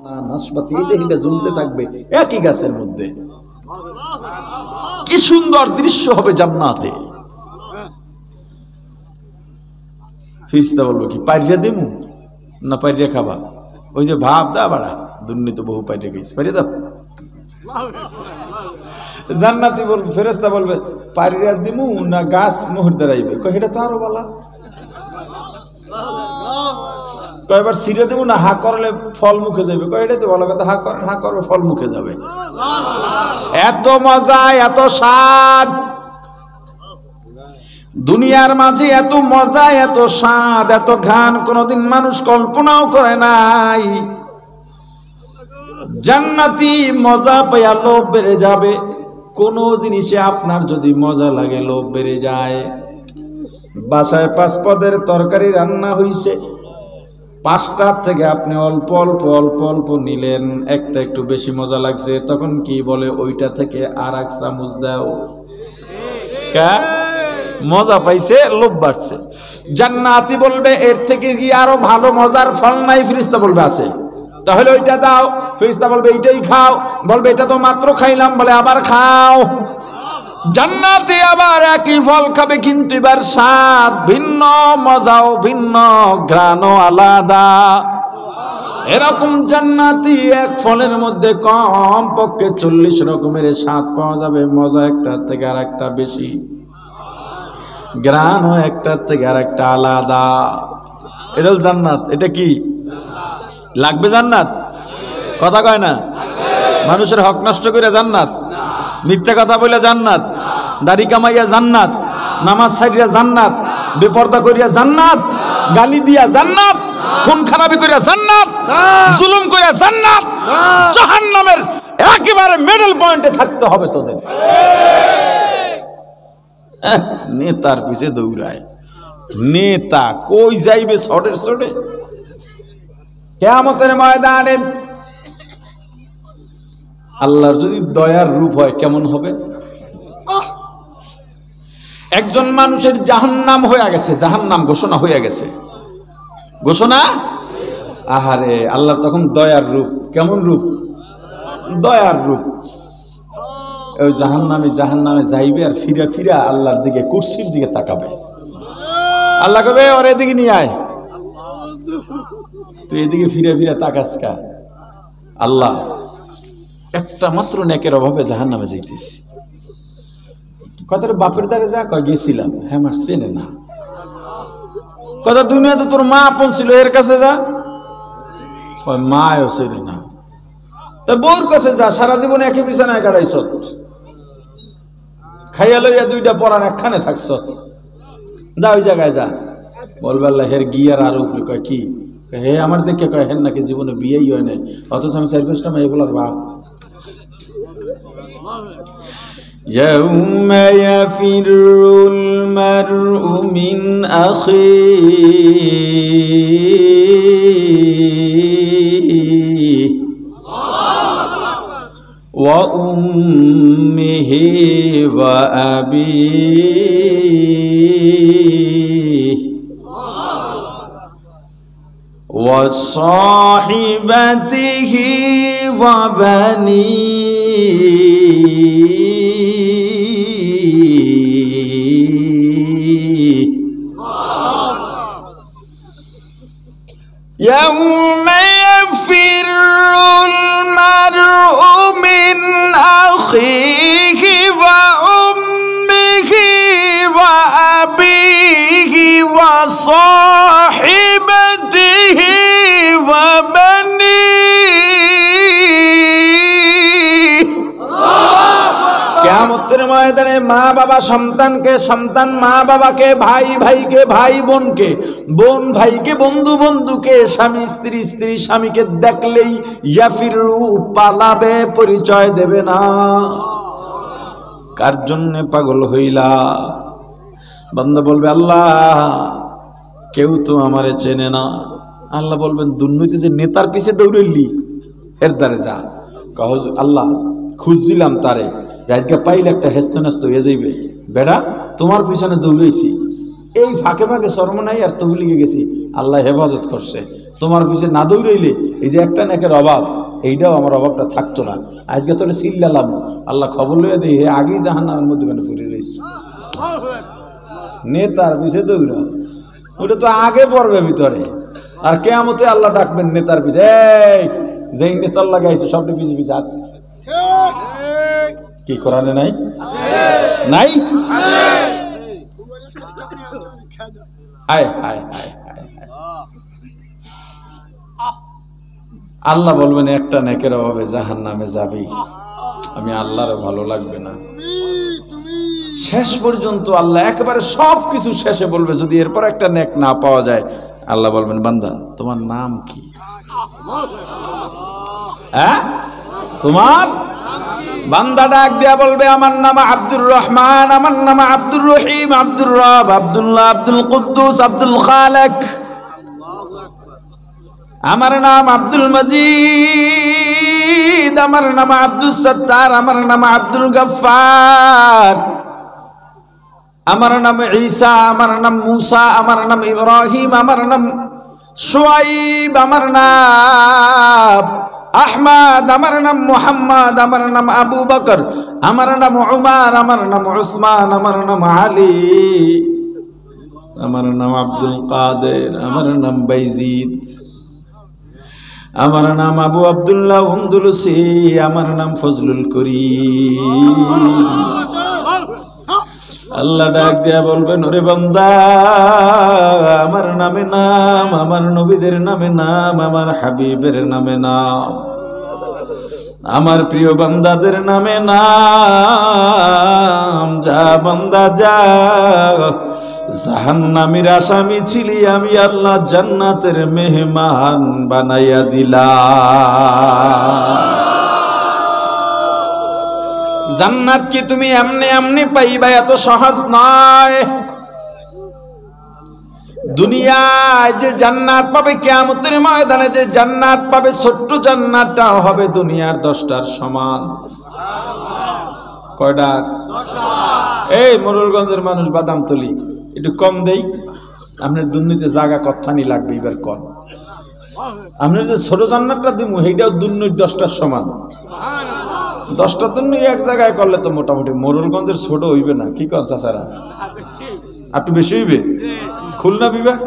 নাশপাতি এটা ঝুলতে থাকবে একই গাছের মধ্যে। কি সুন্দর দৃশ্য হবে জান্নাতে। ফিরিস্তা বলবো কি পাইরিয়া দেমু না পাইরিয়া খাবা? ওই যে ভাব দা বাড়া দুর্নীতি বহু পাইরিয়া খাইছে, পাইরিয়া দাও। জান্নাতি বলবে, ফেরেশতা বলবে পাইরিয়া দিমু না গাছ মোহর দাঁড়াইবে? কয় এটা তো আরো বলা। কয়বার সিরে দেবো না হা করলে ফল মুখে যাবে? কয় এটা তো ভালো কথা, হা করেন, হা করবে ফল মুখে যাবে। এত মজা, এত স্বাদ দুনিয়ার মাঝে, এত মজা, এত স্বাদ, এত ঘ্রাণ কোনদিন মানুষ কল্পনাও করে নাই। জান্নাতি মজা পাইয়া লোভ বেড়ে যাবে। কোন জিনিসে আপনার যদি মজা লাগে লোভ বেড়ে যায়। বাসায় 5 পদের তরকারি রান্না হইছে, 5টার থেকে আপনি অল্প অল্প অল্প অল্প নিলেন, একটা একটু বেশি মজা লাগছে, তখন কি বলে ওইটা থেকে আর 1 চামচ দাও। মজা পাইছে, লোভ বাড়ছে। জান্নাতি বলবে এর থেকে কি আরো ভালো মজার ফল নাই? ফেরেশতা বলবে আছে, তাহলে ওইটা দাও। ফেরেশতা বলবে এইটাই খাও, বলবে এটা তো মাত্র খাইলাম, বলে আবার খাও। জান্নাতে আবার একই ফল খাবে, কিন্তু এবার স্বাদ ভিন্ন, মজাও ভিন্ন, ঘ্রাণও আলাদা। এরকম জান্নাতি এক ফলের মধ্যে কম পক্ষে 40 রকমের স্বাদ পাওয়া যাবে। মজা একটার থেকে আর একটা বেশি, ঘ্রাণও একটার থেকে আর একটা আলাদা। এটা হল জান্নাত। এটা কি লাগবে জান্নাত? কথা কয় না। মানুষের হক নষ্ট করে জান্নাত, মিথ্যা কথা বলে জান্নাত, দাড়ি কামাইয়া জান্নাত, নামাজ ছাড়িয়া জান্নাত, বেপরদা করিয়া জান্নাত, গালি দিয়া জান্নাত, খুন খারাপি করিয়া জান্নাত, জুলুম করিয়া জান্নাত, জাহান্নামের একেবারে মিডল পয়েন্টে থাকতে হবে তোদের। নেতার পিছে দৌড়ায়, নেতা কই যাইবে শর্টের শর্টে। কিয়ামতের ময়দানে আল্লাহর যদি দয়ার রূপ হয় কেমন হবে? একজন মানুষের জাহান্নাম হয়ে গেছে, জাহান্নাম ঘোষণা হয়ে গেছে, ঘোষণা। আহারে আল্লাহর তখন দয়ার রূপ, কেমন রূপ? দয়ার রূপ। ওই জাহান্নামে যাইবে আর ফিরা ফিরা আল্লাহর দিকে, কুরসির দিকে তাকাবে। আল্লাহ কবে ওর এদিকে নিয়ে আয়, তুই এদিকে ফিরে ফিরে তাকাস কা? আল্লাহ একটা মাত্র নেকের অভাবে জাহান্নামে যাইতেছি। কথাটা বাপের দ্বারে যা কয় গেছিলাম, হ্যাঁ আমার চেনে না। কথা দুনিয়াতে তোর মা আপন ছিল, এর কাছে যা, মাও চেনে না। তা বউর কাছে যা, সারা জীবন একই বিছানায় কাটাইছ, খাইয়া লইয়া 2টা পরান একখানে থাকছ, যা ওই জায়গায় যা। বলবে আল্লাহ হের গিয়ার আর উপরে। কয় কি? হে আমার দেখে কয় হেন নাকি জীবনে বিয়েই হয় নাই, অথচ আমি 4-5টা মেয়ে বলার বাপ। يوم يفر المرء من أخيه وأمه وأبيه وصاحبته وبنيه يوم يفر المرء من أخيه وأمه وأبيه وصاحبته وبنيه। কিয়ামতের ময়দানে মা বাবা সন্তানকে, সন্তান মা বাবাকে, ভাই ভাইকে, ভাই বোনকে, বোন ভাইকে, বন্ধু বন্ধুকে, স্বামী স্ত্রী, স্ত্রী স্বামীকে দেখলেই ইয়াফিরু পালাবে, পরিচয় দেবে না। কার জন্যে পাগল হইলা? বান্দা বলবে আল্লাহ কেউ তো আমারে চেনে না। আল্লাহ বলবেন দুর্নীতি যে নেতার পিছে দৌড়লি এর দ্বারে যা। কহ আল্লাহ খুঁজছিলাম তারে, আজকে পাইলে একটা হেস্ত নেস্ত হয়ে যাইবে। বেড়া তোমার পিছনে দৌড়াইছি, এই ফাঁকে ফাঁকে শর্ম নাই আর তবলিগে গেছি, আল্লাহ হেফাজত করছে। তোমার পিছনে না দৌড়াইলে এই যে একটা নেকের অভাব, এইটাও আমার অভাবটা থাকতো না। আজকে তোরে চিল্লালাম, আল্লাহ খবর লইয়া দিই হে আগেই জাহান্নামের মধ্যে পড়ে রয়েছে। নেতার পিছে দৌড়া, ওটা তো আগে পড়বে ভিতরে। আর কিয়ামতে আল্লাহ ডাকবেন নেতার পিছে, এই যেই নেতার লাগাইছে সবটা পিছে পিছে। আর কি কোরআনে নাই? নাই? হায় হায় হায় হায়। আল্লাহ বলবেন একটা নেকের অভাবে জাহান্নামে যাবি, আমি আল্লাহর ভালো লাগবে না। শেষ পর্যন্ত আল্লাহ একেবারে সবকিছু শেষে বলবে, যদি এরপর একটা নেক না পাওয়া যায়, আল্লাহ বলবেন বান্দা তোমার নাম কি? হ্যাঁ, তোমার বান্দা ডাক দিয়া বলবে আমার নাম আব্দুর রহমান, আমার নাম আব্দুর রহিম, আব্দুর রব, আব্দুল্লাহ, আব্দুল কুদ্দুস, আব্দুল খালেক, আমার নাম আব্দুল মজিদ, আমার নাম আব্দুল সত্তার, আমার নাম আব্দুল গফফার, আমার নাম ঈসা, আমার নাম মুসা, আমার নাম ইব্রাহিম, আমার নাম শুআইব, আমার নাম আহমদ, আমার নাম মুহাম্মদ, আমার নাম আবু বকর, আমার নাম উমর, আমার নাম উসমান, আমার নাম আলী, আমার নাম আব্দুল কাদের, আমার নাম বাইজিদ, আমার নাম আবু আব্দুল্লাহ উন্দুলুসি, আমার নাম ফজলুল করিম। আল্লাহ ডাক দিয়া বলবেন ওরে বান্দা আমার নামে নাম, আমার নবীদের নামে নাম, আমার হাবিবের নামে নাম, আমার প্রিয় বান্দাদের নামে নাম। যা বান্দা যা, জাহান্নামের আসামি ছিলি, আমি আল্লাহ জান্নাতের মেহমান বানাইয়া দিলাম। জান্নাত কি তুমি এমনি এমনি পাইবা? এত সহজ নয়। দুনিয়ায় যে জান্নাত পাবে, কিয়ামতের ময়দানে যে জান্নাত পাবে, ছোট্ট জান্নাতটা হবে দুনিয়ার 10টার সমান। কয়টার? এই মোরলগঞ্জের মানুষ বাদামতলি একটু কম দেই, আপনার দুর্নীতি জায়গা কথানি লাগবে এবার কম। আপনার যে ছোট জান্নাতটা দিব সেইটাও দুর্নীতি 10টার সমান। 10টা দুর্নীতি এক জায়গায় করলে তো মোটামুটি মোরলগঞ্জের ছোট হইবে না, কি কন চাচারা? একটু বেশি হইবে। খুলনা বিভাগ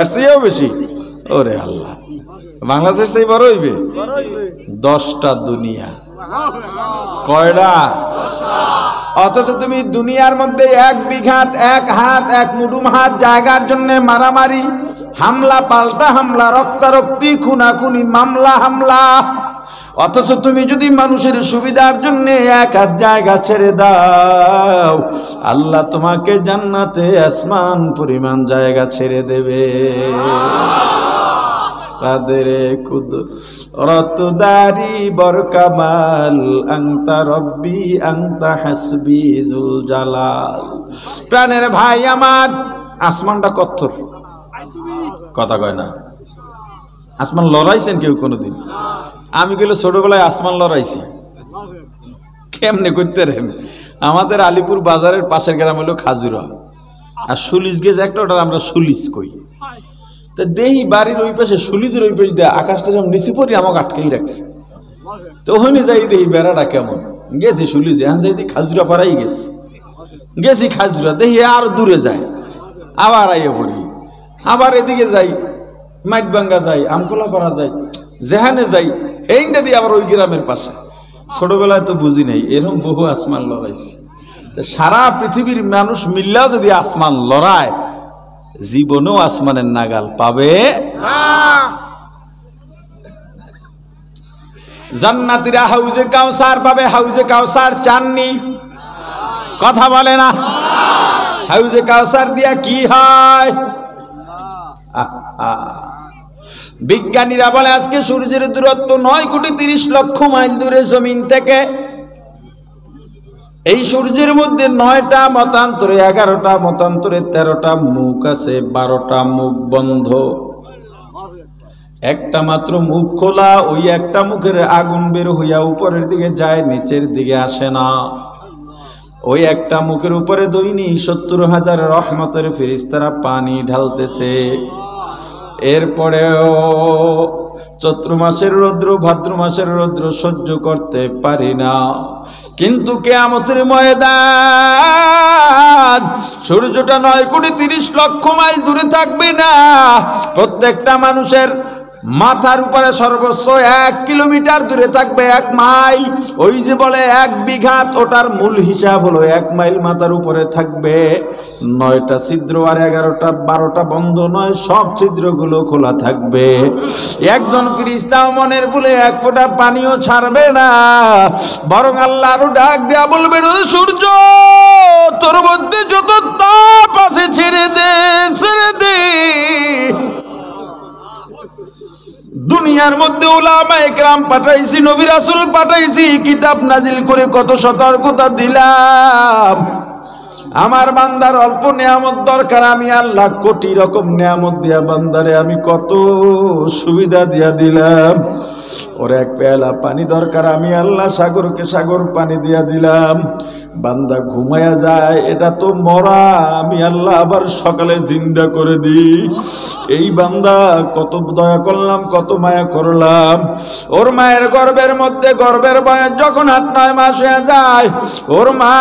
এর চেয়েও বেশি। ওরে আল্লাহ, বাংলাদেশের সেই বড় হইবে 10টা দুনিয়া। কয়টা? অথচ তুমি দুনিয়ার মধ্যে 1 বিঘা 1 হাত 1 মুডুম হাত জায়গার জন্য মারামারি, হামলা পাল্টা হামলা, রক্তারক্তি, খুনাখুনি, মামলা হামলা। অথচ তুমি যদি মানুষের সুবিধার জন্য 1 হাত জায়গা ছেড়ে দাও, আল্লাহ তোমাকে জান্নাতে আসমান পরিমাণ জায়গা ছেড়ে দেবে। কাদেরে কুদরতদারি বরকামাল, আনতা রব্বি আনতা হাসবি যুল জালাল। প্রাণের ভাই আমার, আসমানটা কত্থর, কথা কয় না। আসমান লড়াইছেন কেউ কোনোদিন? আমি গেলে ছোটবেলায় আসমান লড়াইছি। কেমনে করতে রেন? আমাদের আলিপুর বাজারের পাশের গ্রাম হলো খাজুরা, আর সুলিশ গেছে একটা, ওটা আমরা সুলিশ কই। তা দেহি বাড়ির ওই পাশে সুলিজের ওই পাশে আকাশটা যেমন নিচে পড়ি আমাকে আটকেই রাখছে। তো ওখানে যাই দেহি বেড়াটা কেমন, গেছি সুলিজে, হ্যাঁ যাই খাজুরা পাড়াই গেছি খাজুরা, দেখি আর দূরে যায়, আবার আইয়ে পড়ি, আবার এদিকে যাই, মাইটবাঙ্গা যাই, আমকোলা পাড়া যাই, যেখানে যাই এইটা দিয়ে আবার ওই গ্রামের পাশে। ছোটবেলায় তো বুঝি নাই, এরকম বহু আসমান লড়াইছে। সারা পৃথিবীর মানুষ মিললেও যদি আসমান লড়ায়, জীবনেও আসমানের নাগাল পাবে না। জান্নাতীরা হাউজে কাউসার পাবে। হাউজে কাউসার চাননি? কথা বলে না। হাউজে কাউসার দিয়া কি হয়? বিজ্ঞানীরা বলে আজকে সূর্যের দূরত্ব 9,30,00,000 মাইল দূরে জমিন থেকে। এই সূর্যের মধ্যে 9টা মতান্তরে, 11টা মতান্তরে 13টা মুখ আছে, 12টা মুখ বন্ধ, একটা মাত্র মুখ খোলা। ওই একটা মুখের আগুন বের হইয়া উপরের দিকে যায়, নিচের দিকে আসে না। ওই একটা মুখের উপরে দৈনিক 70,000 রহমতের ফেরেশতারা পানি ঢালতেছে। এরপরেও চৈত্র মাসের রৌদ্র ভাদ্র মাসের রৌদ্র সহ্য করতে পারি না, কিন্তু কিয়ামতের ময়দান সূর্যটা 9,30,00,000 মাইল দূরে থাকবে না, প্রত্যেকটা মানুষের মাথার উপরে সর্বোচ্চ 1 কিলোমিটার দূরে থাকবে, 1 মাইল। ওই যে বলে 1 বিঘা, ওটার মূল হিসাব হলো 1 মাইল মাথার উপরে থাকবে। 9টা ছিদ্র আর 11টা 12টা বন্ধ নয়, সব ছিদ্রগুলো খোলা থাকবে। একজন ফেরেশতা মনের ভুলে 1 ফোঁটা পানিও ছাড়বে না, বরং আল্লাহ আরো ডাক দেয়া বলবে, সূর্য তোর মধ্যে যত তাপ আছে ছেড়ে দে, ছেড়ে দে। দুনিয়ার মধ্যে উলামায়ে কেরাম পাঠাইছি, নবী রাসূল পাঠাইছি, কিতাব নাজিল করে কত সতর্কতা দিলাম। আমার বান্দার অল্প নিয়ামত দরকার, আমি আল্লাহ কোটি রকম নিয়ামত দিয়া বান্দারে আমি কত সুবিধা দিয়া দিলাম। ওর 1 পেয়ালা পানি দরকার, আমি আল্লাহ সাগরকে সাগর পানি দিয়া দিলাম। বান্দা ঘুমায়া যায়, এটা তো মরা, আমি আল্লাহ আবার সকালে জিন্দা করে দিই। এই বান্দা কত দয়া করলাম, কত মায়া করলাম। ওর মায়ের গর্ভের মধ্যে, গর্ভের বয়স যখন 8-9 মাস হয়ে যায়, ওর মা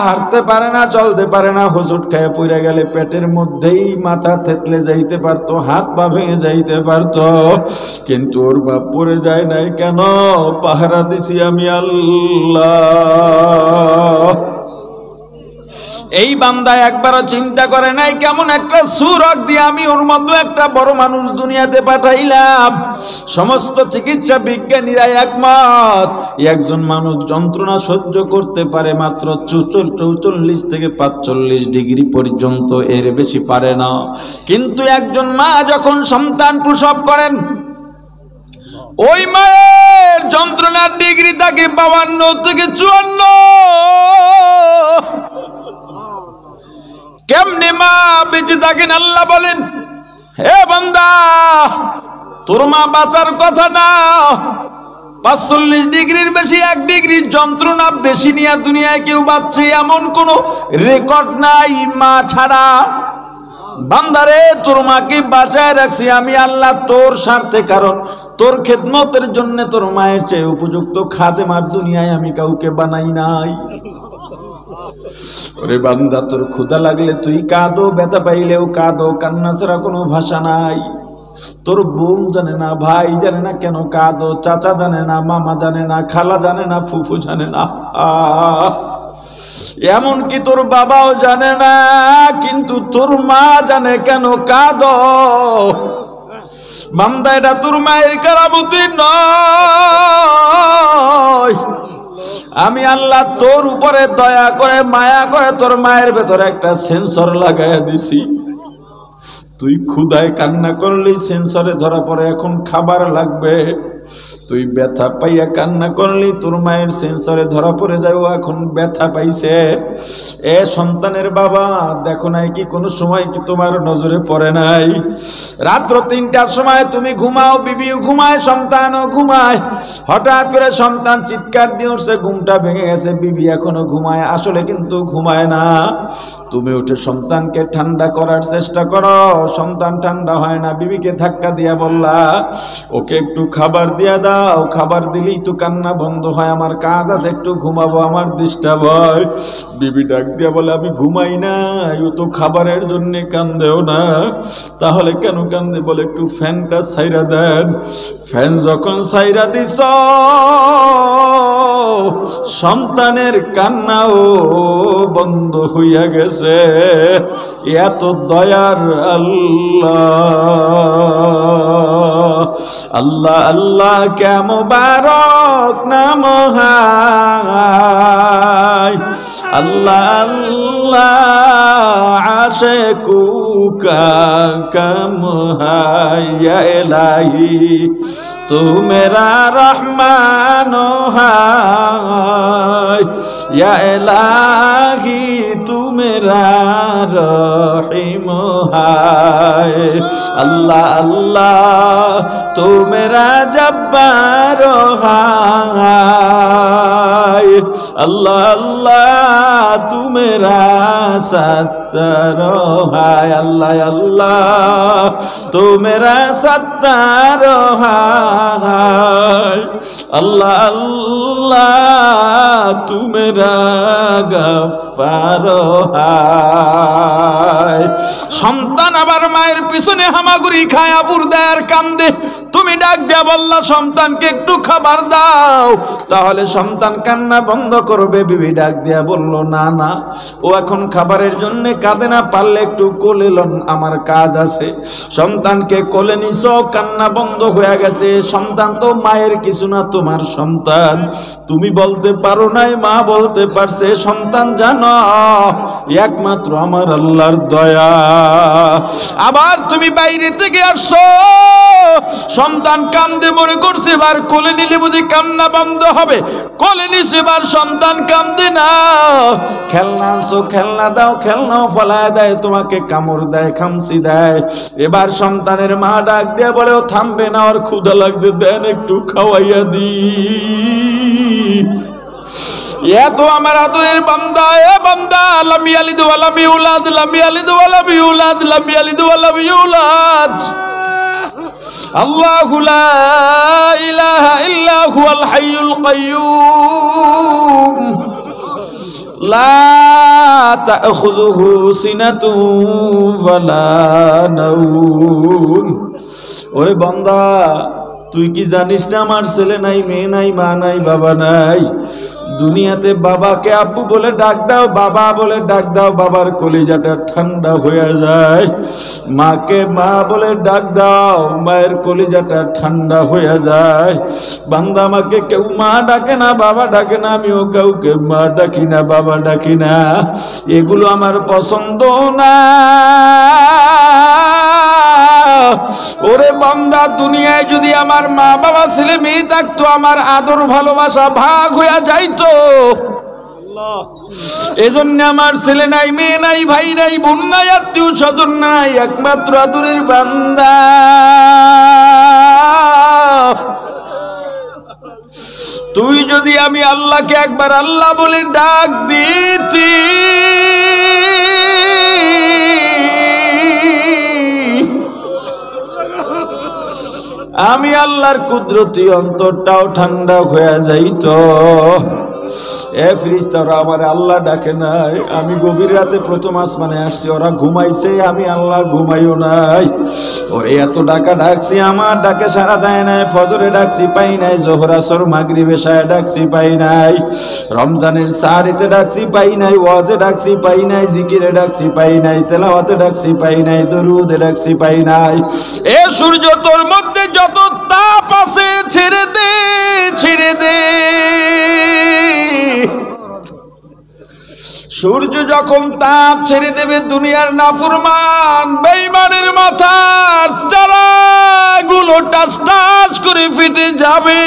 হাঁটতে পারে না, চলতে পারে না, হোঁচট খেয়ে পড়ে গেলে পেটের মধ্যেই মাথা থেতলে যাইতে পারতো, হাত পা ভেঙে যাইতে পারতো, কিন্তু ওর বাপ পড়ে যায় নাই কেন? পাহারা দিছি আমি আল্লাহ। এই বান্দা একবারও চিন্তা করে নাই কেমন একটা সুরক দিয়ে আমি ওর মধ্যে একটা বড় মানুষ দুনিয়াতে পাঠাইলাম। সমস্ত চিকিৎসা বিজ্ঞানীরা একমত, একজন মানুষ যন্ত্রণা সহ্য করতে পারে মাত্র 44 থেকে 45 ডিগ্রি পর্যন্ত, এর বেশি পারে না। কিন্তু একজন মা যখন সন্তান প্রসব করেন, ওই মায়ের যন্ত্রণার ডিগ্রি থাকে 52 থেকে 54। কেমনে মা বেঁচে থাকেন? আল্লাহ বলেন, হে বান্দা, তোর মা বাঁচার কথা না, 45 ডিগ্রির বেশি 1 ডিগ্রি যন্ত্রণা বেশি নিয়ে দুনিয়ায় কেউ বাঁচছে এমন কোন রেকর্ড নাই মা ছাড়া। বান্দারে, তোর মাকে বাঁচায় রাখছি আমি আল্লাহ তোর স্বার্থে, কারণ তোর খেদমতের জন্য তোর মায়ের চেয়ে উপযুক্ত খাদেমার দুনিয়ায় আমি কাউকে বানাই নাই। ওরে বান্দা, তোর ক্ষুধা লাগলে তুই কাঁদো, ব্যথা পাইলেও কাঁদো, কান্না ছাড়া কোনো ভাষা নাই। তোর বোন জানে না, ভাই জানে না কেন কাঁদো, চাচা জানে না, মামা জানে না, খালা জানে না, ফুফু জানে না, এমনকি তোর বাবাও জানে না, কিন্তু তোর মা জানে কেন কাঁদো। বান্দা, এটা তোর মায়ের কারামতি নয়। আমি আল্লাহ তোর উপরে দয়া করে মায়া করে তোর মায়ের ভেতরে একটা সেন্সর লাগাইয়া দিছি। তুই ক্ষুধায় কান্না করলেই সেন্সরে ধরা পড়ে এখন খাবার লাগবে। তুই ব্যথা পাইয়া কান্না করলি, তোর মায়ের সেন্সরে ধরা পড়ে যায় ও এখন ব্যথা পাইছে। এ সন্তানের বাবা, দেখো নাই কি কোনো সময় কি তোমার নজরে পড়ে নাই? রাত্র 3টার সময় তুমি ঘুমাও, বিবিও ঘুমায়, সন্তানও ঘুমায়। হঠাৎ করে সন্তান চিৎকার দিয়ে উঠছে, ঘুমটা ভেঙে গেছে, বিবি এখনো ঘুমায়, আসলে কিন্তু ঘুমায় না। তুমি উঠে সন্তানকে ঠান্ডা করার চেষ্টা করো, সন্তান ঠান্ডা হয় না। বিবিকে ধাক্কা দিয়া বললা, ওকে একটু খাবার দিয়া দাও, খাবার দিলেই তো কান্না বন্ধ হয়, আমার কাজ আছে, একটু ঘুমাবো, আমার ডিস্টার্ব হয়। বিবি ডাক দিয়া বলে, আমি ঘুমাই না, ও তো খাবারের জন্য কান্দেও না, তাহলে কেন কান্দে? বলে, একটু ফ্যানটা ছাইরা দেন। ফ্যান যখন ছাইরা দিছ, সন্তানের কান্নাও বন্ধ হইয়া গেছে। এত দয়ার আল্লাহ, আল্লাহ আল্লাহ কে মুবারক নাম হায়, আল্লাহ আল্লাহ আশিকু কা কাম হায়, ইয়া ইলাহি তু মেরা রহমান হায়, ইয়া ইলাহি তু মেরা রহিম হায়, আল্লাহ আল্লাহ তু মেরা জব্বার হায়, अल्लाह अल्लाह तू मेरा सत्तर है, अल्लाह अल्लाह तू मेरा सत्तर है, अल्लाह अल्लाह तू मेरा गफ्फार है। সন্তান আবার মায়ের পিছনে হামাগুড়ি খায়, আবুর দেয়ার কান্দে, তুমি ডাক দিয়া বললা সন্তানকে একটু খাবার দাও, তাহলে সন্তান কান্না বন্ধ করবে। বিবি ডাক দিয়া বলল না না, ও এখন খাবারের জন্য কাঁদে না, পারলে একটু কোলে লন, আমার কাজ আছে। সন্তানকে কোলে নিছো, কান্না বন্ধ হয়ে গেছে। সন্তান তো মায়ের কিছু না, তোমার সন্তান। তুমি বলতে পারো নাই, মা বলতে পারছে। সন্তান জানো একমাত্র আমার আল্লাহর দয়া। আবার তুমি বাইরে থেকে আসছো, সন্তান কান্দে, মনে করছে এবার কোলে নিলে বুঝি কান্না বন্ধ হবে, কোলে নিছে, এবার সন্তান কান্দে না। খেলনা আনছো, খেলনা দাও, খেলনাও ফলায় দেয়, তোমাকে কামড় দেয়, খামচি দেয়। এবার সন্তানের মা ডাক দিয়ে বলে ও থামবে না, ওর ক্ষুধা লাগবে, দেন একটু খাওয়াইয়া দি। এত আমার আদরের বান্দা, এ বান্দা, লাম ইয়ালিদ ওয়া লাম ইউলাদ, লাম ইয়ালিদ ওয়া লাম ইউলাদ, লাম ইয়ালিদ ওয়া লাম ইউলাদ। আল্লাহু লা ইলাহা ইল্লা হুয়াল হাইয়ুল কাইয়্যুম, লা তাখুযুহু সিনাতুন ওয়া লা নাওম। ওরে বান্দা, তুই কি জানিস না আমার ছেলে নাই, মেয়ে নাই, মা নাই, বাবা নাই। দুনিয়াতে বাবাকে আব্বু বলে ডাক দাও, বাবা বলে ডাক দাও, বাবার কলিজাটা ঠান্ডা হয়ে যায়। মাকে মা বলে ডাক দাও, মায়ের কলিজাটা ঠান্ডা হয়ে যায়। বান্দা, আমাকে কেউ মা ডাকে না, বাবা ডাকে না, আমিও কাউকে মা ডাকি না, বাবা ডাকি না। এগুলো আমার পছন্দ না। ওরে বান্দা, দুনিয়ায় যদি আমার মা বাবা ছেলে মেয়ে থাকতো, আমার আদর ভালোবাসা ভাগ হইয়া যাইতো। এজন্য আমার ছেলে নাই, মেয়ে নাই, ভাই নাই, বোন নাই, আত্মীয় স্বজন নাই, একমাত্র আদরের বান্দা। তুই যদি আমি আল্লাহকে একবার আল্লাহ বলে ডাক দিতি, আমি আল্লাহর কুদরতি অন্তরটাও ঠান্ডা হয়ে যাইতো। এ ফেরেশতারা আমার আল্লাহ ডাকে নাই। আমি গভীর রাতে প্রথম আসমানে আসছি, ওরা ঘুমাইছে, আমি আল্লাহ ঘুমাইও নাই। ওরে এত ডাকা ডাকছি, আমার ডাকে সাড়া দেয় নাই। ফজরে ডাকছি, পাই নাই। জোহর আসর মাগরিব এশায় ডাকছি, পাই নাই। রমজানের সাহারিতে ডাকছি, পাই নাই। ওয়াজে ডাকছি, পাই নাই। জিকিরে ডাকছি, পাই নাই। তেলাওয়াতে ডাকছি, পাই নাই। দরুদে ডাকছি, পাই নাই। এ সূর্য, তোর মধ্যে যত তাপ আছে ছেড়ে দে, ছেড়ে দে। সূর্য যখন তাপ ছেড়ে দেবে, দুনিয়ার নাফরমান বেঈমানের মাথার চারাগুলো টাস টাস করে ফেটে যাবে,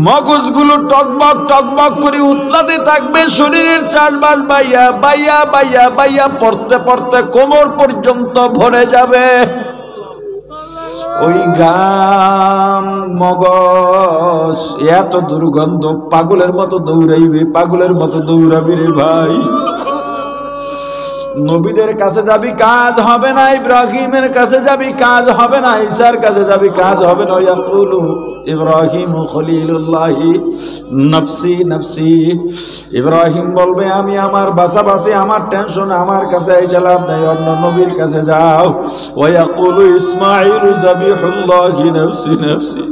মগজগুলো টকবক টকবক করে উতলাতে থাকবে, শরীরের চাষবাস বাইয়া বাইয়া বাইয়া বাইয়া পড়তে পড়তে কোমর পর্যন্ত ভরে যাবে। ওই ঘাম, মগজ, এত দুর্গন্ধ, পাগলের মতো দৌড়াইবে, পাগলের মতো দৌড়াবি রে ভাই। নবীদের কাছে যাবি, কাজ হবে না। ইব্রাহিমের কাছে যাবি, কাজ হবে না। ঈসার কাছে যাবি, কাজ হবে না। ইয়াকুলু ইব্রাহিম খলিলুল্লাহ নফসি নফসি। ইব্রাহিম বলবে আমি আমার বাসাবাসি, আমার টেনশন আমার কাছে আইসা লাভ নাই, অন্য নবীর কাছে যাও। ওয়াকুলু ইসমাঈল যাবিহুল্লাহ নফসি নফসি।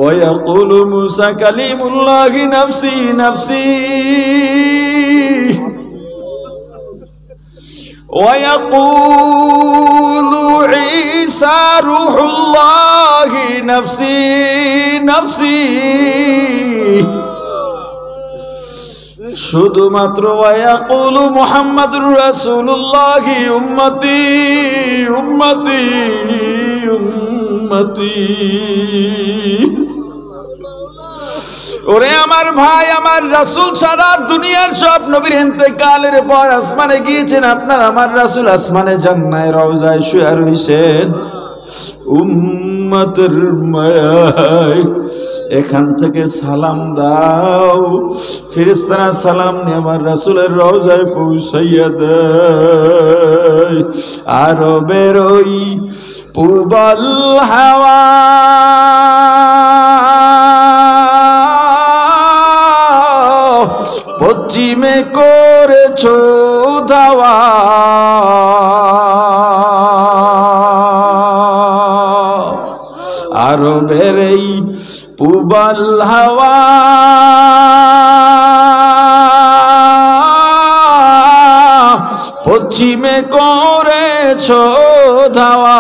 ওয়াকুলু মুসা কালিমুল্লাহ নফসি নফসি। ويقول عيسى روح الله نفسي نفسي। শুধুমাত্র ويقول محمد رسول الله উম্মতি উম্মতি উম্মতি। ওরে আমার ভাই, আমার রাসূল সারা দুনিয়ার সব নবীর ইন্তেকালের পর আসমানে গিয়েছেন, আপনার আমার রাসূল আসমানে জান্নাতের রওজায় শুয়ে রইছেন। উম্মতের মায়ায় এখান থেকে সালাম দাও। ফেরেশতারা সালাম নিয়ে আমার রাসূলের রওজায় পৌঁছাইয়া দেয়। আরবের ওই পূবল হাওয়া পশ্চিমে করেছো ধাওয়া, আরবের এই পূবল হাওয়া পশ্চিমে করেছো ধাওয়া,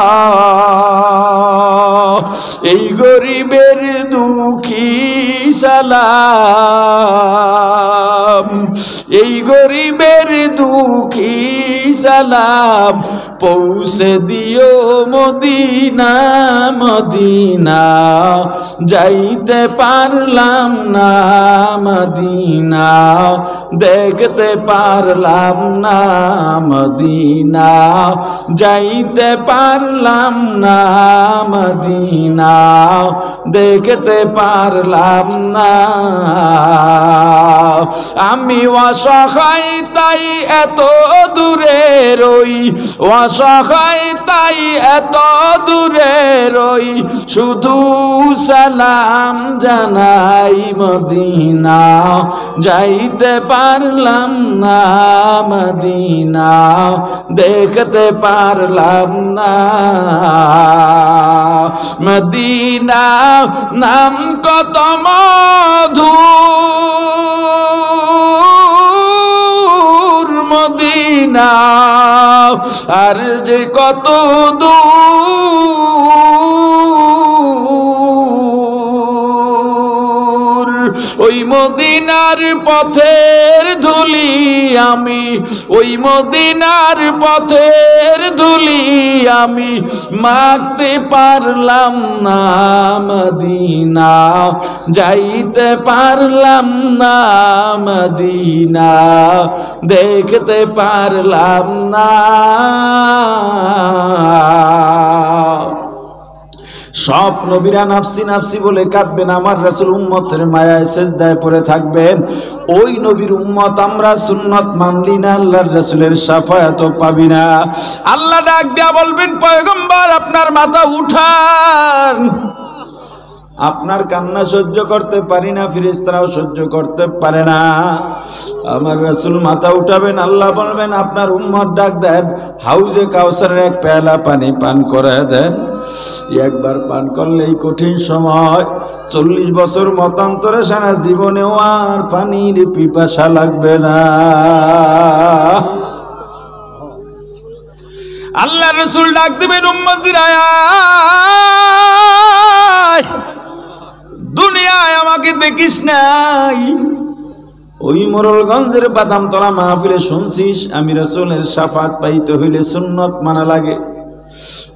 এই গরিবের দুঃখী সালাম, এই গরিবের দুঃখী সালাম পৌঁছে দিও মদিনা মদিনা, যাইতে পারলাম না মদিনা, দেখতে পারলাম না মদিনা, যাইতে পারলাম না মদিনা, দেখতে পারলাম না। আমি অসহায় তাই এত দূরে রই, অসহায় তাই এত দূরে রই, শুধু সালাম জানাই মদিনা, যাইতে পারলাম না মদিনা, দেখতে পারলাম না মদিনা। নাম কত মধুর মদিনা, আর যে কত দূর, ওই মদিনার পথের ধুলি আমি, ওই মদিনার পথের ধুলি আমি মাখতে পারলাম না মদিনা, যাইতে পারলাম না মদিনা, দেখতে পারলাম না। সব নবীরা নাফসি নাফসি বলে কাঁদবেন, আমার রাসূল উম্মতের মায়ায় সিজদায় পড়ে থাকবেন। ওই নবীর উম্মত আমরা সুন্নাত মানলি না, আল্লাহর রাসূলের শাফায়াতও পাবি না। আল্লাহ ডাক দিয়া বলবেন, পয়গম্বর আপনার মাথা উঠান, আপনার কান্না সহ্য করতে পারি না, ফেরেশতারাও সহ্য করতে পারে না। আমার রাসূল মাথা উঠাবেন, আল্লাহ বলবেন আপনার উম্মত ডাক দেন, হাউজে কাউসারের এক পেয়ালা পানি পান করে দেন। একবার পান করলে এই কঠিন সময় 40 বছর মতান্তরে সারা জীবনেও আর পানির পিপাসা লাগবে না। আল্লাহ রাসূল ডাক দিবেন, উম্মতিরা দুনিয়ায় আমাকে দেখিস নাই, ওই মোরলগঞ্জের বাদামতলা মাহফিলে শুনছিস আমি রাসূলের শাফাত পাইতে হইলে সুন্নত মানা লাগে।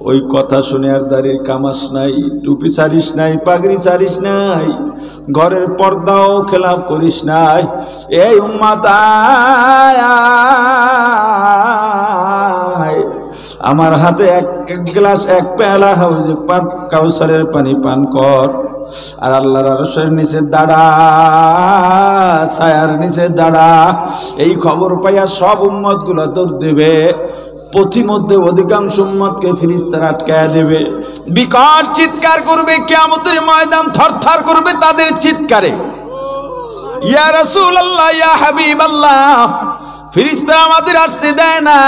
ওই কথা শুনে আর দাড়ির কামাস নাই, টুপি ছাড়িস নাই, পাগড়ি ছাড়িস নাই, ঘরের পর্দাও খেলাফ করিস নাই। এই উম্মত আয়, আমার হাতে এক গ্লাস এক পেয়ালা হাউজে কাউসারের পানি পান কর, আর আল্লাহর আরশের নিচে দাঁড়া, ছায়ার নিচে দাঁড়া। এই খবর পাইয়া সব উম্মত গুলো দৌড় দেবে, পথিমধ্যে অধিকাংশ উম্মতকে ফেরেশতারা আটকায়া দেবে, বিকট চিৎকার করবে, কিয়ামতের ময়দান থরথর করবে তাদের চিৎকারে। ইয়া রাসূলুল্লাহ, ইয়া হাবিবাল্লাহ, ফেরেশতারা আমাদের আসতে দেয় না।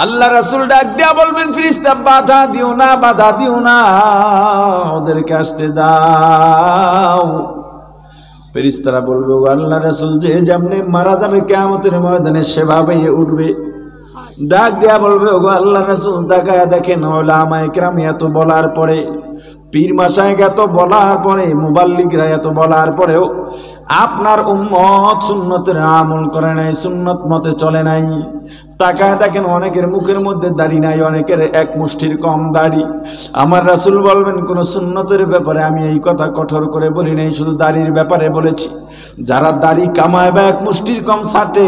আল্লাহ রাসূল ডাক দিয়া বলবেন, ফেরেশতা বাধা দিও না, বাধা দিও না, ওদেরকে আসতে দাও। ফেরেশতারা বলবে, ও আল্লাহ রাসূল, যে যেমনে মারা যাবে কিয়ামতের ময়দানে সেভাবেই উঠবে। ডাক দিয়া বলবে, ও আল্লাহ রাসূল, তাকায়া দেখেন উলামায়ে কেরাম এত বলার পরে, পীর মাশায়েখ এত বলার পরে, মুবাল্লিগরা এত বলার পরেও আপনার উম্মত সুন্নতের আমল করে নাই, সুন্নত মতে চলে নাই। তাকায় দেখেন অনেকের মুখের মধ্যে দাড়ি নাই, অনেকের এক মুষ্টির কম দাড়ি। আমার রাসূল বলবেন কোন সুন্নতের ব্যাপারে আমি এই কথা কঠোর করে বলি নাই, শুধু দাড়ির ব্যাপারে বলেছি। যারা দাড়ি কামায় বা এক মুষ্টির কম ছাটে,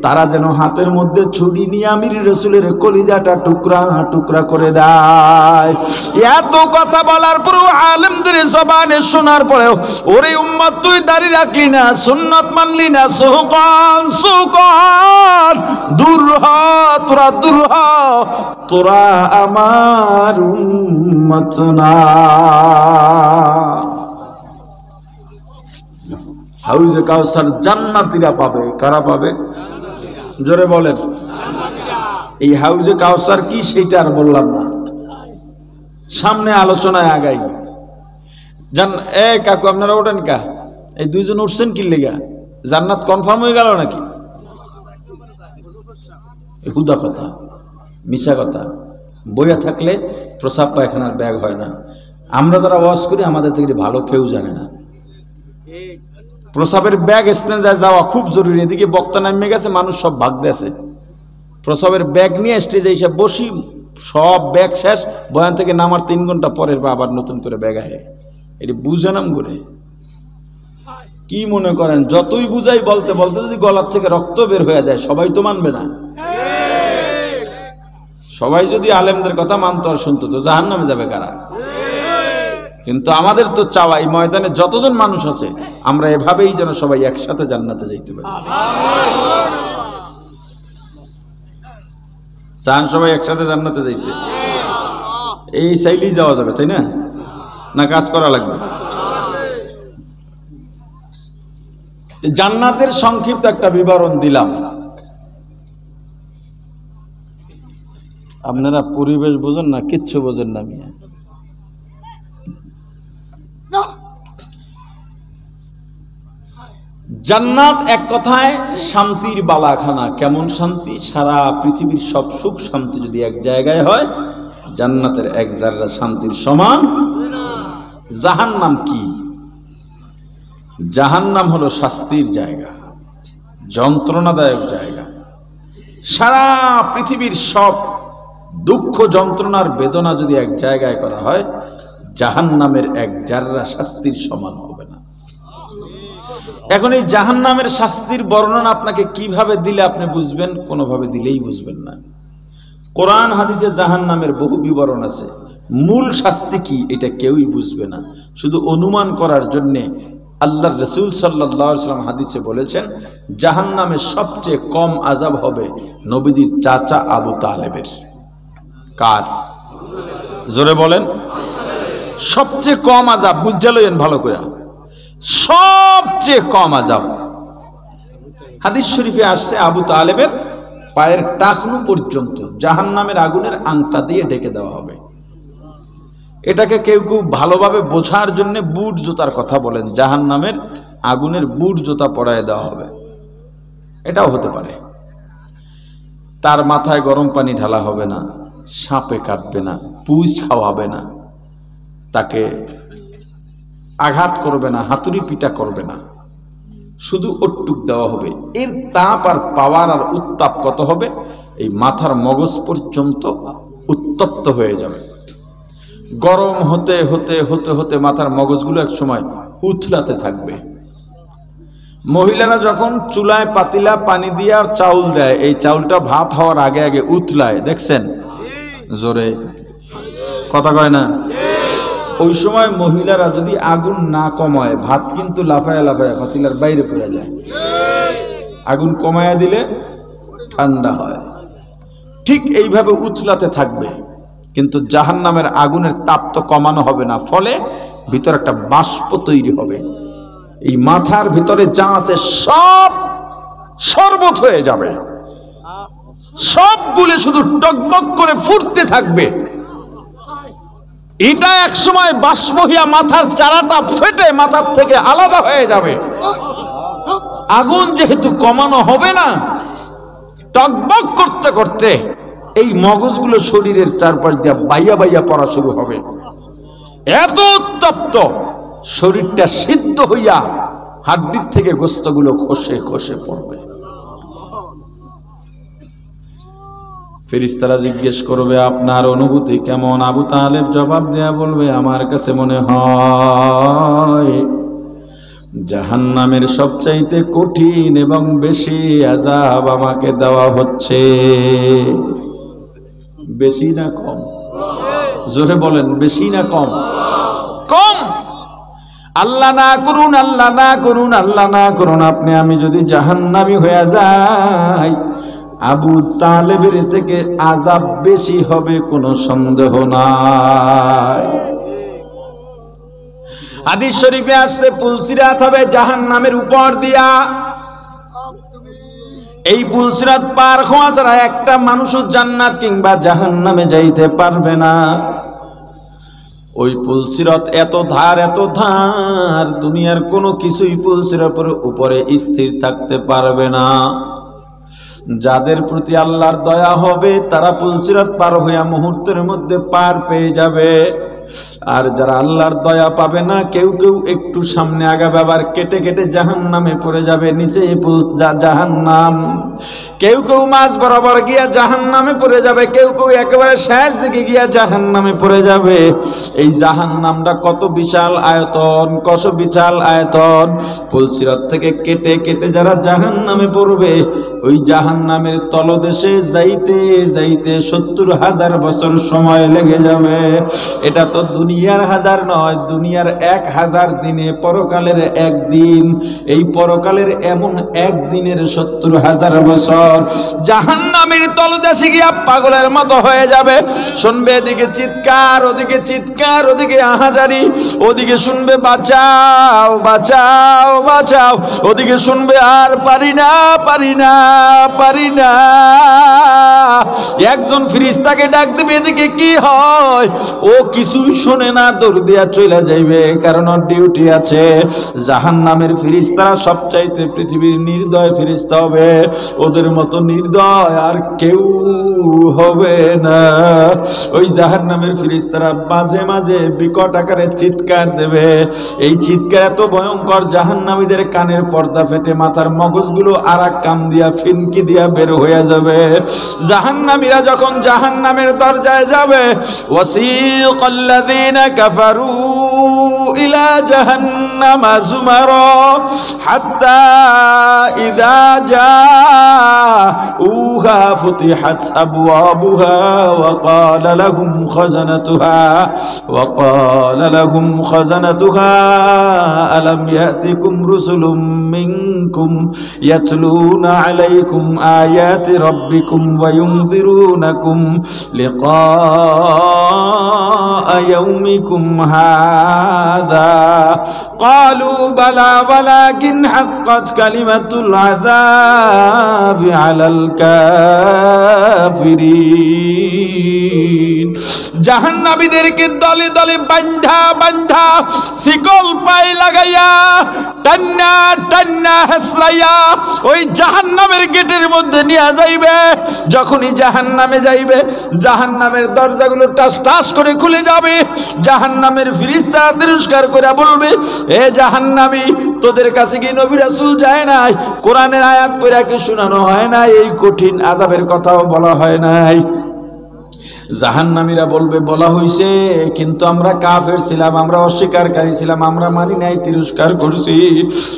তারা যেন হাতের মধ্যে ছুরি নিয়ে আমির রাসূলের কলিজাটা টুকরা টুকরা করে দেয়। এত কথা বলার পরেও আলেমদের জবানে শোনার পরেও ওরে উম্মত তুই দাড়ি রাখলি না, সুন্নত মানলি না, সুকন সুকন দূর হ, তোরা দূর হ, তোরা আমার উম্মত না। হাউজে কাউসার জান্নাতীরা পাবে। কারা পাবে? জোরে বলেন। এই হাউজে কাউসার কি সেটা আর বললাম না, সামনে আলোচনায় আগাই। জান এ কাকু আপনারা ওঠেন কা? এই দুইজন উঠছেন কি লেগা? জান্নাত কনফার্ম হয়ে গেল নাকি? হুদা কথা, মিশা কথা। বইয়া থাকলে প্রসাব পায়খানার ব্যাগ হয় না। আমরা যারা ওয়াজ করি আমাদের থেকে ভালো কেউ জানে না। প্রসাবের ব্যাগ স্ট্যান্ডে যাওয়া খুব জরুরি। এদিকে বক্তা নামে গেছে, মানুষ সব ভাগ দিয়েছে। প্রসাবের ব্যাগ নিয়ে স্টেজে এসে বসি, সব ব্যাগ শেষ, বয়ান থেকে নামার 3 ঘন্টা পরের বা আবার নতুন করে ব্যাগ আহে। এটি বুঝে নাম করে কি মনে করেন? যতই বুঝাই বলতে বলতে যদি গলার থেকে রক্ত বের হয়ে যায়, সবাই তো মানবে না। সবাই যদি আলেমদের কথা মানতো আর শুনতো তো জাহান্নামে যাবে কারা? কিন্তু আমাদের তো চাওয়া এই ময়দানে যতজন মানুষ আছে আমরা এভাবেই যেন সবাই একসাথে জান্নাতে যাইতে পারি। চান সবাই একসাথে জান্নাতে যাইতে? এই চাইলেই যাওয়া যাবে, তাই না? না কাজ করা লাগবে? জান্নাতের সংক্ষিপ্ত একটা বিবরণ দিলাম। আপনারা পরিবেশ বোঝেন না, কিচ্ছু বোঝেন না। মিয়া জান্নাত এক কথায় শান্তির বালাখানা। কেমন শান্তি? সারা পৃথিবীর সব সুখ শান্তি যদি এক জায়গায় হয়, জান্নাতের এক জাররা শান্তির সমান। জাহান্নাম কি? জাহান্নাম হলো শাস্তির জায়গা, যন্ত্রণাদায়ক জায়গা। সারা পৃথিবীর সব দুঃখ যন্ত্রণার বেদনা যদি এক জায়গায় করা হয়, জাহান্নামের এক জাররা শাস্তির সমান হবে না। এখন এই জাহান্নামের শাস্তির বর্ণনা আপনাকে কিভাবে দিলে আপনি বুঝবেন? কোনোভাবে দিলেই বুঝবেন না। কোরআন হাদিসে জাহান্নামের বহু বিবরণ আছে, মূল শাস্তি কি এটা কেউই বুঝবে না। শুধু অনুমান করার জন্যে আল্লাহর রাসূল সাল্লাল্লাহু আলাইহি ওয়াসাল্লাম হাদিসে বলেছেন, জাহান্নামে সবচেয়ে কম আযাব হবে নবীজির চাচা আবু তালেবের। কার? জোরে বলেন। সবচেয়ে কম আযাব বুঝা লইেন ভালো করে, সবচেয়ে কম আযাব। হাদিস শরীফে আসছে আবু তালেবের পায়ের টাকনু পর্যন্ত জাহান্নামের আগুনের আংটা দিয়ে ঢেকে দেওয়া হবে। এটাকে কেউ কেউ ভালোভাবে বোঝার জন্য বুট জুতার কথা বলেন, জাহান্নামের আগুনের বুট জুতা পরায় দেওয়া হবে। এটাও হতে পারে। তার মাথায় গরম পানি ঢালা হবে না, সাপে কাটবে না, পুঁজ খাওয়াবে না, তাকে আঘাত করবে না, হাতুড়ি পিটা করবে না, শুধু ওট্টুক দেওয়া হবে। এর তাপ আর পাওয়ার আর উত্তাপ কত হবে? এই মাথার মগজ পর্যন্ত উত্তপ্ত হয়ে যাবে। গরম হতে হতে হতে হতে মাথার মগজগুলো এক সময় উথলাতে থাকবে। মহিলারা যখন চুলায় পাতিলা পানি দিয়ে চাউল দেয়, এই চাউলটা ভাত হওয়ার আগে আগে উথলায়, দেখছেন? জোরে কথা কয় না? ওই সময় মহিলারা যদি আগুন না কমায়, ভাত কিন্তু লাফায়া লাফায়া পাতিলার বাইরে পড়ে যায়। আগুন কমায়া দিলে ঠান্ডা হয়। ঠিক এইভাবে উথলাতে থাকবে। কিন্তু জাহান্নামের আগুনের তাপ তো কমানো হবে না, ফলে ভিতরে একটা বাষ্প তৈরি হবে। এই মাথার ভিতরে যা আছে সব শরবত হয়ে যাবে, সবগুলো শুধু টকবক করে ফুটতে থাকবে। এটা এক সময় বাষ্প হইয়া মাথার চারাটা ফেটে মাথার থেকে আলাদা হয়ে যাবে। আগুন যেহেতু কমানো হবে না, টকবক করতে করতে এই মগজগুলো শরীরের চারপাশ দিয়ে বাইয়া বাইয়া পড়া শুরু হবে। এত উত্তপ্ত, শরীরটা সিদ্ধ হইয়া হাড্ডির থেকে গোস্তগুলো খসে খসে পড়বে। ফেরেশতারা জিজ্ঞেস করবে আপনার অনুভূতি কেমন? আবু তালেব জবাব দেয়া বলবে আমার কাছে মনে হয় জাহান্নামের সবচাইতে কঠিন এবং বেশি আযাব আমাকে দেওয়া হচ্ছে। বেশি না কম? জোরে বলেন, বেশি না কম? কম। আল্লাহ না করুন, আল্লাহ না করুন, আল্লাহ না করুন, আপনি আমি যদি জাহান্নামী হয়ে যাই, আবু তালেবের থেকে আযাব বেশি হবে, কোনো সন্দেহ নাই। হাদিস শরীফে আসছে পুলসিরাত হবে জাহান্নামের উপর দিয়া। এই পুলসিরাত পার হওয়া ছাড়া একটা মানুষও জান্নাত কিংবা জাহান্নামে যাইতে পারবে না। ওই পুলসিরাত এত ধার, এত ধার, দুনিয়ার কোনো কিছুই পুলসিরাতের উপরে স্থির থাকতে পারবে না। যাদের প্রতি আল্লাহর দয়া হবে তারা পুলসিরাত পার হইয়া মুহূর্তের মধ্যে পার পেয়ে যাবে। আর যারা আল্লাহর দয়া পাবে না, কেউ কেউ একটু সামনে আগাবে, আবার কেটে কেটে জাহান্নামে পড়ে যাবে, নিচে জাহান্নাম। কেউ কেউ মাঝ বরাবর গিয়া জাহান্নামে পড়ে যাবে, কেউ কেউ একেবারে শেষ দিকে গিয়া জাহান্নামে পড়ে যাবে। এই জাহান্নামটা কত বিশাল আয়তন, কত বিশাল আয়তন! পুলসিরাত থেকে কেটে কেটে যারা জাহান্নামে পড়বে, ওই জাহান্নামের তলদেশে যাইতে যাইতে ৭০,০০০ বছর সময় লেগে যাবে। এটা তো দুনিয়ার হাজার নয়, দুনিয়ার ১,০০০ দিনে পরকালের একদিন। এই পরকালের এমন একদিনের ৭০,০০০ বছর। জাহান্নামের তলদেশে গিয়া পাগলের মতো হয়ে যাবে। শুনবে এদিকে চিৎকার, ওদিকে চিৎকার, ওদিকে আহাজারি, ওদিকে শুনবে বাঁচাও বাঁচাও বাঁচাও, ওদিকে শুনবে আর পারি না পারি না পারি না। একজন ফেরেশতাকে ডাক দিবে, এদিকে কি হয়? ও কিছুই শোনে না, দৌড় দিয়া চলে যাইবে, কারণ ওর ডিউটি আছে। জাহান্নামের ফেরেশতারা সবচাইতে পৃথিবীর নির্দয় ফেরেশতা হবে। ওদের মতো নির্দয় আর কেউ হবে না। ওই জাহান্নামের ফেরেশতারা মাঝে মাঝে বিকট আকারে চিৎকার দেবে। এই চিৎকার এত ভয়ঙ্কর, জাহান্নামীদের কানের পর্দা ফেটে মাথার মগজগুলো আরেক কান দিয়া ফিনকি দিয়া বের হয়ে যাবে। জাহান্নামীরা যখন জাহান্নামের দরজায় যাবে, ওয়াসিকাল্লাযীনা কাফারু ইলা জাহান্নামা যুমারা হাত্তা ইযা জাউহা ফুতিহাত আবওয়াবুহা ওয়া ক্বালা লাহুম খাযানাতুহা আলাম ইয়াতিকুম রুসুলুম মিনকুম ইয়াতলুনা আলাইকুম আয়াতি রাব্বিকুম ওয়া ইউনযিরুনাকুম লিকা ইয়াউমিকুম হাযা ক্বালু বালা ওয়ালাকিন হাক্কাত কালিমাতুল আযাবি আলাল কাফিরিন। জাহান্নামীদেরকে দলে দলে বান্ধা বান্ধা শিকল পায়ে লাগাইয়া টান্না টান্না হাসরাইয়া ওই জাহান্নামের গেটের মধ্যে নিয়ে যাইবে। যখনই জাহান্নামে যাইবে, জাহান্নামের দরজাগুলো টাস টাস করে খুলে যাবে। জাহান্নামের ফেরেশতা তিরস্কার করে বলবে, এ জাহান্নামী, তোদের কাছে কি নবী রাসূল যায় নাই? কোরআনের আয়াত পড়া কি শোনানো হয় নাই? এই কঠিন আযাবের কথাও বলা হয় নাই? জাহান্নামীরা বলবে, বলা হইছে, কিন্তু আমরা কাফের ছিলাম, আমরা অস্বীকারী ছিলাম, আমরা মানি নাই, তিরস্কার করছি।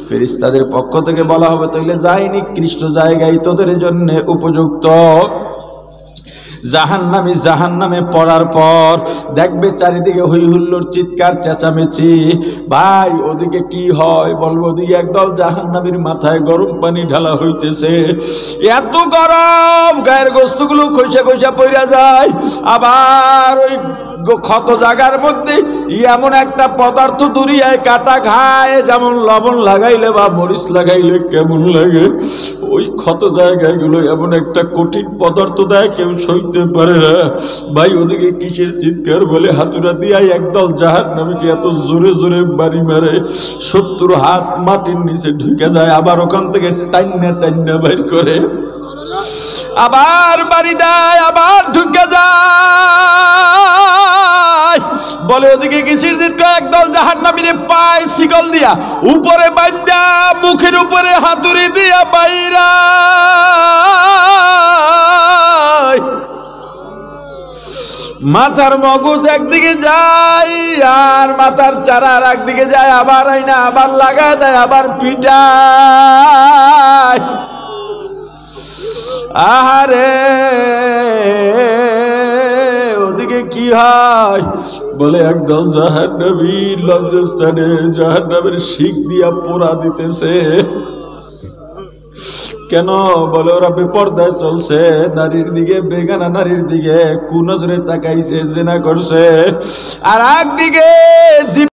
ফেরেশতাদের পক্ষ থেকে বলা হবে, তাইলে যাই নিকৃষ্ট জায়গায় তোদের জন্য উপযুক্ত। জাহান্নামী জাহান্নামে পড়ার পর দেখবে চারিদিকে হই হুল্লোড়, চিৎকার চেঁচামেচি। ভাই ওদিকে কি হয়? বলবো ওদিকে একদল জাহান্নামীর মাথায় গরম পানি ঢালা হইতেছে। এত গরম, গায়ের গোস্তগুলো খইসা খইসা পইরা যায়। আবার ওই ক্ষত জায়গার মধ্যে এমন একটা পদার্থ দুরিয়ায় কাটা খায়, যেমন লবণ লাগাইলে বা মরিচ লাগাইলে কেমন লাগে, ওই ক্ষত জায়গাগুলো এমন একটা কঠিন পদার্থ দেয়, কেউ সইতে পারে না। ভাই ওদিকে কিসের চিৎকার বলে হাতুড়া দিয়াই একদল জাহান্নামীকে এত জোরে জোরে বাড়ি মারে, ৭০ হাত মাটির নিচে ঢুকে যায়। আবার ওখান থেকে টাইনা টাইনা বাইর করে, আবার বাড়ি দেয়, আবার ঢুকে যায়। বলে ওদিকে কিসির জিত একদল জাহান্নামীরে পায় শিকল দিয়া উপরে বাঁধা মুখের উপরে হাতুড়ি দিয়া বাইরা মাথার মগজ একদিকে যায় আর মাথার চারা আর একদিকে যায়, আবার আইনা আবার লাগা দেয়, আবার পিটায়। আহারে ওদিকে কি হয়? বলে একদল জাহান্নামী লজ্জাস্থানে জাহান্নামের শিক দিয়া পোড়া দিতেছে। কেন? বলে ওরা বেপরদায় চলছে, নারীর দিকে, বেগানা নারীর দিকে কুনজরে তাকাইছে, জিনা করছে, আর একদিকে